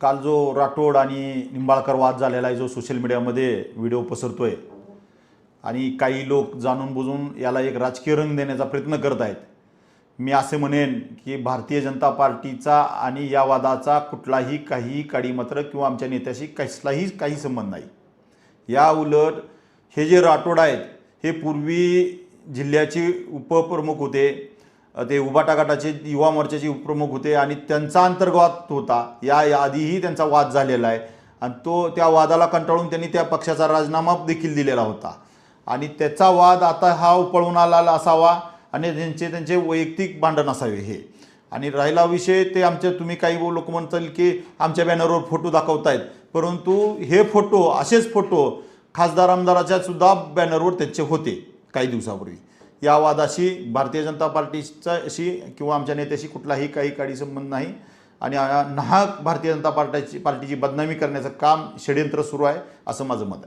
काल जो राठोड आणि निंबाळकर वाद झालेला आहे, जो सोशल मीडियामध्ये व्हिडिओ पसरतोय आणि काही लोक जाणून बुजून याला एक राजकीय रंग देण्याचा प्रयत्न करत आहेत. मी असे म्हणेन की भारतीय जनता पार्टीचा आणि या वादाचा कुठलाही काही काडीमात्र किंवा आमच्या नेत्याशी काही संबंध नाही. या उलट हे जे राठोड आहेत हे पूर्वी जिल्ह्याचे उपप्रमुख होते, ते उबाटा गटाचे युवा मोर्चाचे उपप्रमुख होते आणि त्यांचा अंतर्गत होता. या आधीही त्यांचा वाद झालेला आहे आणि त्या वादाला कंटाळून त्यांनी त्या पक्षाचा राजीनामा देखील दिलेला होता आणि त्याचा वाद आता हा उपळून आलेला असावा आणि त्यांचे वैयक्तिक भांडण असावे हे. आणि राहिला विषय ते तुम्ही काही लोक म्हणताल की आमच्या बॅनरवर फोटो दाखवतायत, परंतु हे फोटो असेच फोटो खासदार आमदाराच्या सुद्धा बॅनरवर त्यांचे होते काही दिवसापूर्वी. या वादाशी भारतीय जनता पार्टीशी किंवा आमच्या नेत्याशी कुठलाही काही काडी संबंध नाही आणि नाहक भारतीय जनता पार्टीची बदनामी करण्याचं काम षडयंत्र सुरू आहे असं माझं मत आहे.